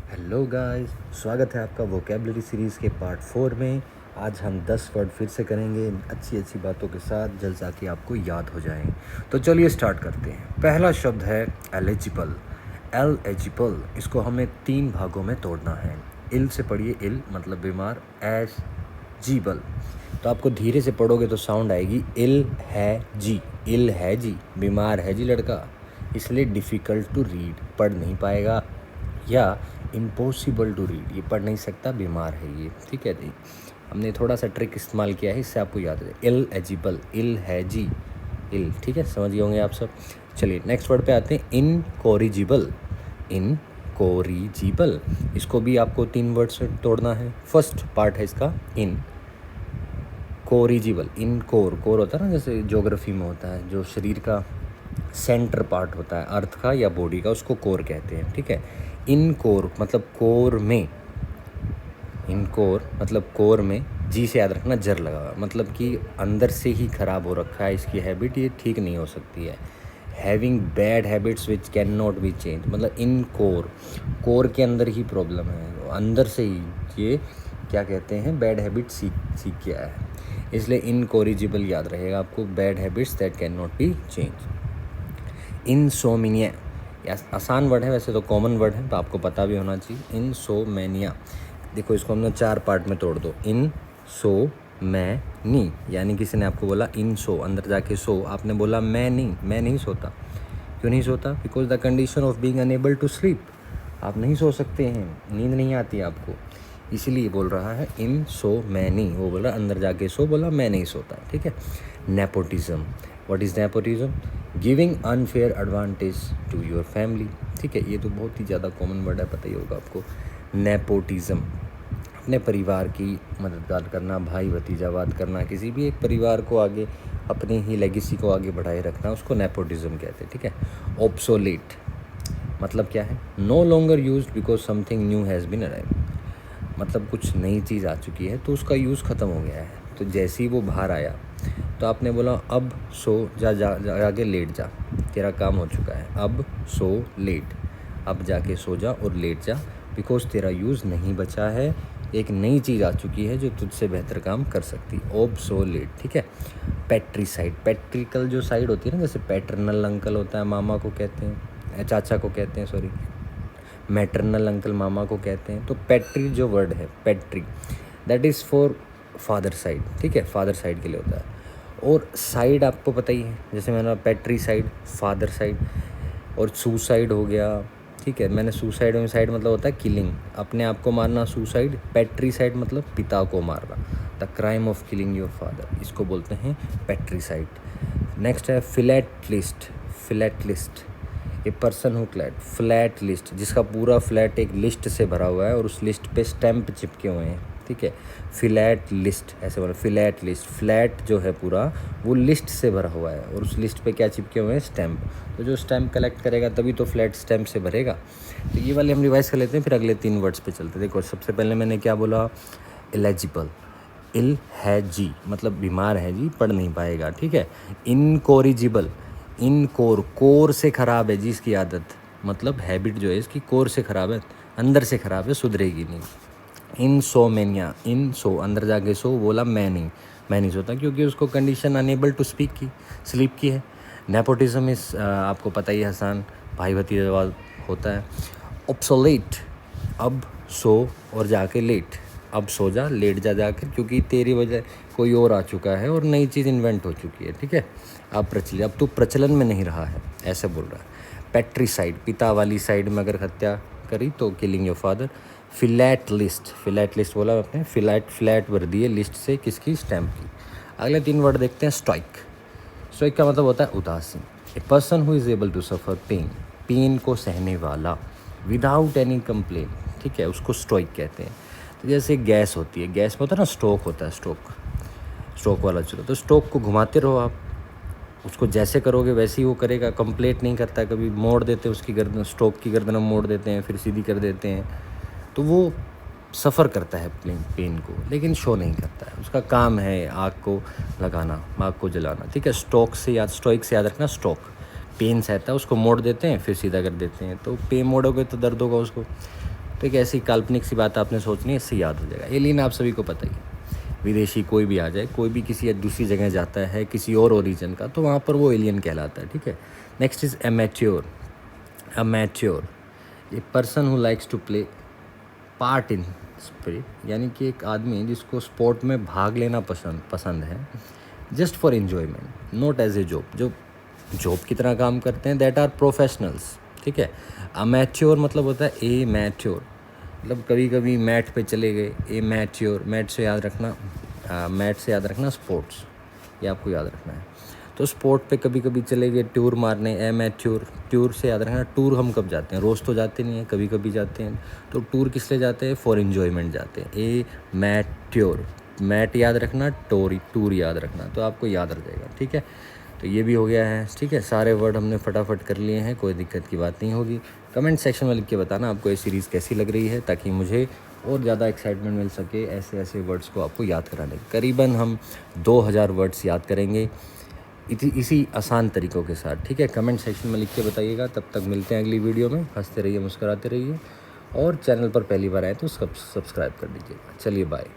Hello guys, स्वागत है आपका वोकेबलरी सीरीज़ के पार्ट 4 में। आज हम 10 वर्ड फिर से करेंगे अच्छी अच्छी बातों के साथ, जल्द जाके आपको याद हो जाएं। तो चलिए स्टार्ट करते हैं। पहला शब्द है एलिजिबल। एलिजिबल, इसको हमें 3 भागों में तोड़ना है। इल से पढ़िए, इल मतलब बीमार, एस जीबल। तो आपको धीरे से पढ़ोगे तो साउंड आएगी इल है जी, इल है जी, बीमार है जी लड़का, इसलिए डिफ़िकल्ट टू रीड, पढ़ नहीं पाएगा, या इम्पॉसिबल टू रीड, ये पढ़ नहीं सकता, बीमार है ये। ठीक है जी, हमने थोड़ा सा ट्रिक इस्तेमाल किया है, इससे आपको याद है। इल एजिबल, इल है जी, इल। ठीक है, समझ गए होंगे आप सब। चलिए नेक्स्ट वर्ड पे आते हैं, इनकोरिजिबल। इनकोरिजिबल, इसको भी आपको 3 वर्ड से तोड़ना है। फर्स्ट पार्ट है इसका इन कोरिजिबल। इन कोर, कोर होता है ना, जैसे ज्योग्राफी में होता है, जो शरीर का सेंटर पार्ट होता है अर्थ का या बॉडी का, उसको कोर कहते हैं। ठीक है, इन कोर मतलब कोर में, इन कोर मतलब कोर में, जी से याद रखना, जर लगा हुआ, मतलब कि अंदर से ही ख़राब हो रखा है इसकी हैबिट, ये ठीक नहीं हो सकती है। Having bad habits which can not be change, मतलब इन कोर, कोर के अंदर ही प्रॉब्लम है, अंदर से ही ये क्या कहते हैं, बैड हैबिट सीख के आया है, इसलिए इनकोरिजिबल याद रहेगा आपको, bad habits that can not be change. Insomnia, आसान वर्ड है वैसे तो, कॉमन वर्ड है तो आपको पता भी होना चाहिए। इंसोमेनिया, देखो इसको हमने 4 पार्ट में तोड़ दो। इन सो मैं नी, यानी किसी ने आपको बोला इन सो, अंदर जाके सो, आपने बोला मैं नहीं सोता। क्यों नहीं सोता? Because the condition of being unable to sleep, आप नहीं सो सकते हैं, नींद नहीं आती आपको, इसीलिए बोल रहा है इन सो मैं नहीं, वो बोला अंदर जाके सो, बोला मैं नहीं सोता। ठीक है, nepotism. What is nepotism? Giving unfair advantage to your family. ठीक है, ये तो बहुत ही ज़्यादा कॉमन वर्ड है, पता ही होगा आपको। नेपोटिज्म, अपने परिवार की मददगार करना, भाई भतीजावाद करना, किसी भी एक परिवार को आगे, अपनी ही लेगेसी को आगे बढ़ाए रखना, उसको नेपोटिज्म कहते हैं। ठीक है, ऑब्सोलेट मतलब क्या है? No longer used because something new has been arrived, मतलब कुछ नई चीज़ आ चुकी है तो उसका यूज़ ख़त्म हो गया है, तो जैसे ही वो बाहर आया तो आपने बोला अब सो जाके लेट जा, तेरा काम हो चुका है, अब सो लेट, अब जाके सो जा और लेट जा, बिकॉज तेरा यूज़ नहीं बचा है, एक नई चीज़ आ चुकी है जो तुझसे बेहतर काम कर सकती। ऑब्सोलेट। ठीक है, पैट्रिसाइड, पैट्रिकल जो साइड होती है ना, जैसे पैटर्नल अंकल होता है, मामा को कहते हैं, चाचा को कहते हैं, सॉरी, मैटरनल अंकल मामा को कहते हैं। तो पैट्री जो वर्ड है, patri, that is for father side. ठीक है, फादर साइड के लिए होता है। और साइड आपको पता ही है, जैसे मैंने पैट्री साइड, फादर साइड, और सुसाइड हो गया। ठीक है, मैंने सुसाइड में, साइड मतलब होता है किलिंग, अपने आप को मारना, सुसाइड। पैट्री साइड मतलब पिता को मारना, the crime of killing your father, इसको बोलते हैं पैट्री साइड। नेक्स्ट है fillet list. Fillet list, A person who CLAT, flat list, जिसका पूरा फ्लैट एक लिस्ट से भरा हुआ है और उस लिस्ट पे स्टैंप चिपके हुए हैं। ठीक है, फिलैट लिस्ट, ऐसे बोलो, फिलैट लिस्ट, फ्लैट जो है पूरा वो लिस्ट से भरा हुआ है और उस लिस्ट पे क्या चिपके हुए हैं, स्टैंप। तो जो स्टैंप कलेक्ट करेगा तभी तो फ्लैट स्टैंप से भरेगा। तो ये वाले हम रिवाइज कर लेते हैं, फिर अगले 3 वर्ड्स पे चलते हैं। देखो सबसे पहले मैंने क्या बोला, एलिजिबल, इल है जी मतलब बीमार है जी, पढ़ नहीं पाएगा। ठीक है, इनकोरिजिबल, इन कोर, कोर से ख़राब है जी इसकी आदत, मतलब हैबिट जो है इसकी कोर से ख़राब है, अंदर से ख़राब है, सुधरेगी नहीं। इंसोमेनिया, इन सो, अंदर जाके सो, बोला मैं नहीं सोता, क्योंकि उसको कंडीशन अनेबल टू स्लीप की है। नेपोटिज्म इस आपको पता ही है, आसान, भाई भतीजावाद होता है। ऑब्सोलेट, अब सो और जाके लेट, अब सो जा, लेट जा जाकर, क्योंकि तेरी वजह कोई और आ चुका है और नई चीज़ इन्वेंट हो चुकी है। ठीक है, अब तू प्रचलन में नहीं रहा है, ऐसे बोल रहा है। पैट्रिसाइड, पिता वाली साइड में अगर हत्या करी तो किलिंग योर फादर। फिलैट लिस्ट बोला आपने, फ्लैट भर दिए लिस्ट से, किसकी, स्टैम्प की। अगले 3 वर्ड देखते हैं। स्टॉइक का मतलब होता है उदासीन। A person who is able to suffer pain को सहने वाला, विदाउट एनी कंप्लेन। ठीक है, उसको स्टॉइक कहते हैं। तो जैसे गैस होती है, गैस में होता है ना, स्टोक होता है, स्टोक वाला चलो, तो स्टोक को घुमाते रहो आप, उसको जैसे करोगे वैसे ही वो करेगा, कंप्लेंट नहीं करता, कभी मोड़ देते हैं उसकी गर्दन, स्टोक की गर्दन मोड़ देते हैं, फिर सीधी कर देते हैं, तो वो सफ़र करता है पेन को, लेकिन शो नहीं करता है, उसका काम है आग को लगाना, आग को जलाना। ठीक है, स्टोइक से याद रखना, स्टोक, पेन सहता है, उसको मोड़ देते हैं फिर सीधा कर देते हैं, तो पेन मोड़ोगे तो दर्द होगा उसको। तो एक ऐसी काल्पनिक सी बात आपने सोचनी है, इससे याद हो जाएगा। एलियन आप सभी को पता ही है, विदेशी कोई भी आ जाए, कोई भी किसी दूसरी जगह जाता है किसी और ओरिजिन का, तो वहाँ पर वो एलियन कहलाता है, ठीक है। Next is amateur. Amateur, a person who likes to play part in spirit, यानी कि एक आदमी जिसको स्पोर्ट में भाग लेना पसंद है, just for enjoyment, not as a job, जो जॉब की तरह काम करते हैं, दैट आर प्रोफेशनल्स, ठीक है। अमेच्योर मतलब होता है ए मैच्योर, मतलब कभी कभी मैट पे चले गए, ए मैच्योर, मैट से याद रखना स्पोर्ट्स, ये आपको याद रखना है। तो स्पोर्ट पे कभी कभी चले गए टूर मारने, ए मैच्योर, टूर से याद रखना, टूर हम कब जाते हैं, रोज़ तो जाते नहीं हैं, कभी कभी जाते हैं। तो टूर किस लिए जाते हैं, फॉर एन्जॉयमेंट जाते हैं। ए मैट्योर, मैट याद रखना, टूर याद रखना, तो आपको याद रह जाएगा, ठीक है। तो ये भी हो गया है, ठीक है। सारे वर्ड हमने फटाफट कर लिए हैं, कोई दिक्कत की बात नहीं होगी। कमेंट सेक्शन में लिख के बताना आपको ये सीरीज़ कैसी लग रही है, ताकि मुझे और ज़्यादा एक्साइटमेंट मिल सके ऐसे ऐसे वर्ड्स को आपको याद कराने। करीबन हम 2000 वर्ड्स याद करेंगे इसी आसान तरीक़ों के साथ, ठीक है। कमेंट सेक्शन में लिख के बताइएगा। तब तक मिलते हैं अगली वीडियो में। हंसते रहिए, मुस्कुराते रहिए, और चैनल पर पहली बार आए तो सब्सक्राइब कर दीजिएगा। चलिए बाय।